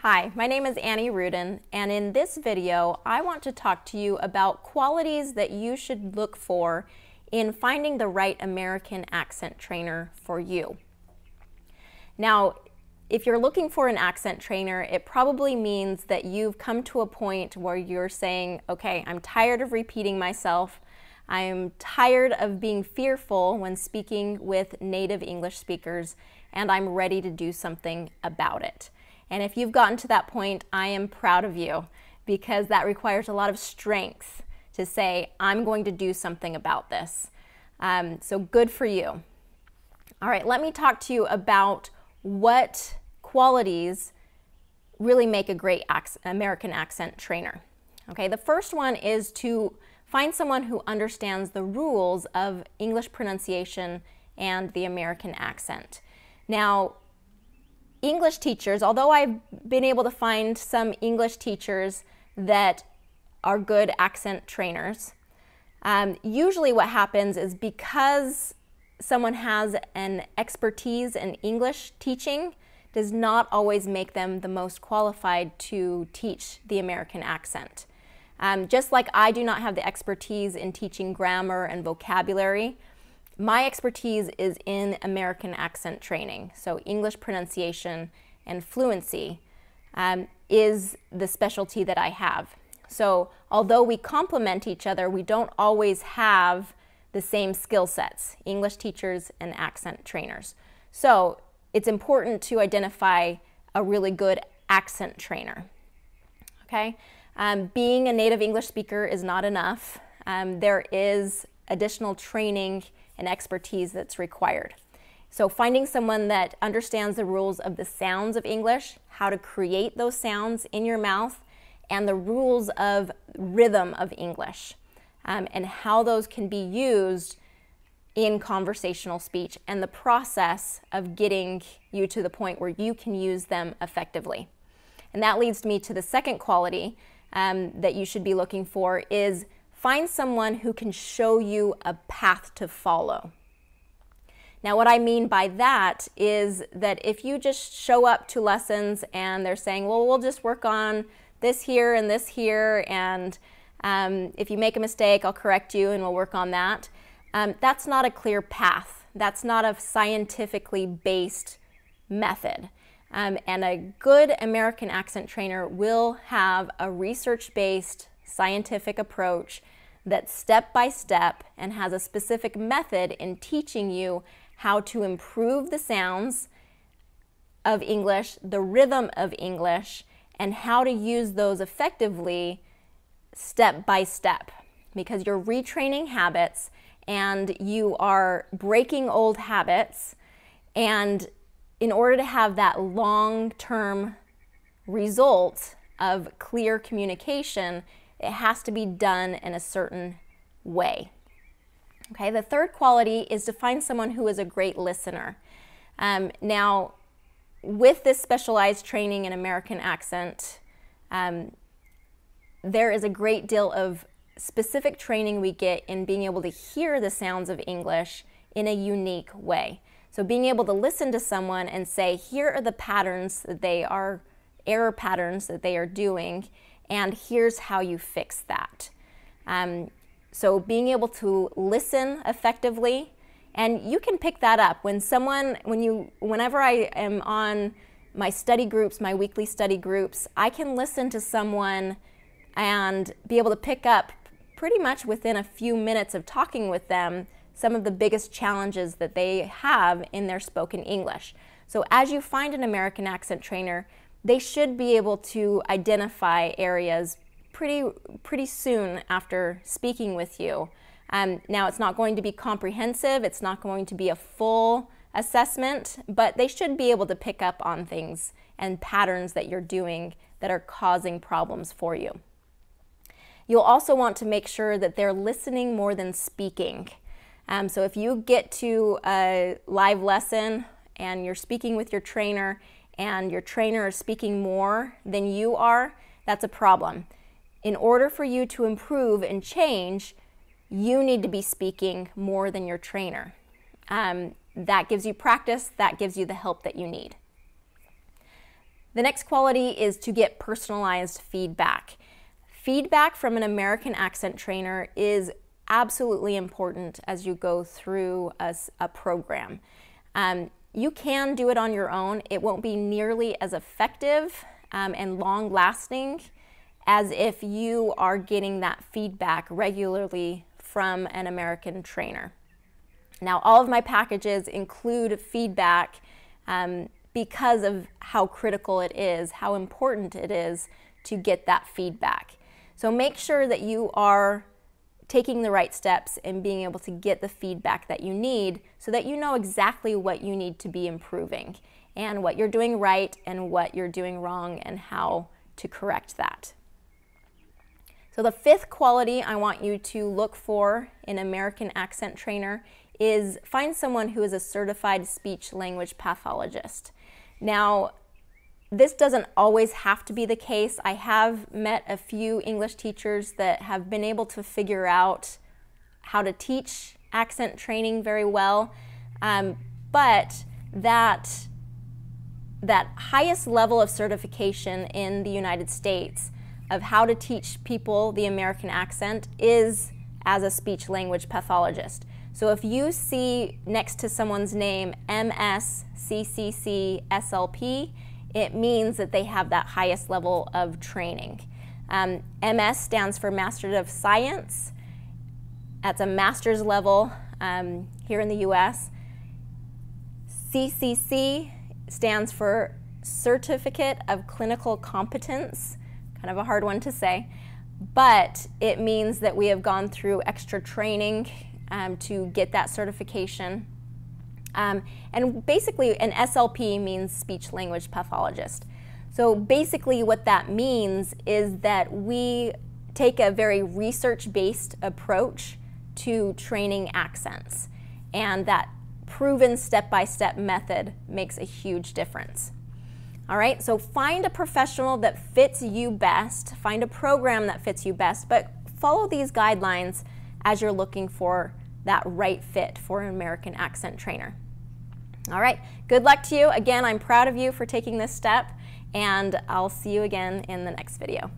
Hi, my name is Annie Rudin, and in this video, I want to talk to you about qualities that you should look for in finding the right American accent trainer for you. Now, if you're looking for an accent trainer, it probably means that you've come to a point where you're saying, okay, I'm tired of repeating myself. I'm tired of being fearful when speaking with native English speakers, and I'm ready to do something about it. And if you've gotten to that point, I am proud of you, because that requires a lot of strength to say, I'm going to do something about this. So good for you. All right, let me talk to you about what qualities really make a great American accent trainer. Okay, the first one is to find someone who understands the rules of English pronunciation and the American accent. Now, English teachers, although I've been able to find some English teachers that are good accent trainers, usually what happens is because someone has an expertise in English teaching does not always make them the most qualified to teach the American accent. Just like I do not have the expertise in teaching grammar and vocabulary, my expertise is in American accent training, so English pronunciation and fluency is the specialty that I have. So although we complement each other, we don't always have the same skill sets, English teachers and accent trainers. So it's important to identify a really good accent trainer. Okay? Being a native English speaker is not enough. There is additional training and expertise that's required. So finding someone that understands the rules of the sounds of English, how to create those sounds in your mouth, and the rules of rhythm of English, and how those can be used in conversational speech, and the process of getting you to the point where you can use them effectively. And that leads me to the second quality that you should be looking for is find someone who can show you a path to follow. Now, what I mean by that is that if you just show up to lessons and they're saying, well, we'll just work on this here, and if you make a mistake, I'll correct you and we'll work on that. That's not a clear path. That's not a scientifically based method. And a good American accent trainer will have a research-based scientific approach that's step by step and has a specific method in teaching you how to improve the sounds of English, the rhythm of English, and how to use those effectively step by step, because you're retraining habits and you are breaking old habits, and in order to have that long-term result of clear communication, it has to be done in a certain way. Okay, the third quality is to find someone who is a great listener. Now, with this specialized training in American accent, there is a great deal of specific training we get in being able to hear the sounds of English in a unique way. So being able to listen to someone and say, here are the patterns that they are, error patterns that they are doing, and here's how you fix that. So being able to listen effectively, and you can pick that up whenever I am on my study groups, my weekly study groups, I can listen to someone and be able to pick up pretty much within a few minutes of talking with them some of the biggest challenges that they have in their spoken English. So as you find an American accent trainer, they should be able to identify areas pretty soon after speaking with you. Now, it's not going to be comprehensive, it's not going to be a full assessment, but they should be able to pick up on things and patterns that you're doing that are causing problems for you. You'll also want to make sure that they're listening more than speaking. So if you get to a live lesson and you're speaking with your trainer and your trainer is speaking more than you are, that's a problem. In order for you to improve and change, you need to be speaking more than your trainer. That gives you practice, that gives you the help that you need. The next quality is to get personalized feedback. Feedback from an American accent trainer is absolutely important as you go through a program. You can do it on your own. It won't be nearly as effective and long-lasting as if you are getting that feedback regularly from an American trainer. Now, all of my packages include feedback because of how critical it is, how important it is to get that feedback. So make sure that you are taking the right steps and being able to get the feedback that you need so that you know exactly what you need to be improving and what you're doing right and what you're doing wrong and how to correct that. So the fifth quality I want you to look for in an American accent trainer is find someone who is a certified speech-language pathologist. Now, this doesn't always have to be the case. I have met a few English teachers that have been able to figure out how to teach accent training very well, but that highest level of certification in the United States of how to teach people the American accent is as a speech-language pathologist. So if you see next to someone's name MS, CCC, SLP, it means that they have that highest level of training. MS stands for Master of Science. That's a master's level here in the US. CCC stands for Certificate of Clinical Competence, kind of a hard one to say, but it means that we have gone through extra training to get that certification. And basically an SLP means speech-language pathologist. So basically what that means is that we take a very research-based approach to training accents, and that proven step-by-step method makes a huge difference. All right, so find a professional that fits you best, find a program that fits you best, but follow these guidelines as you're looking for that right fit for an American accent trainer. All right, good luck to you. Again, I'm proud of you for taking this step, and I'll see you again in the next video.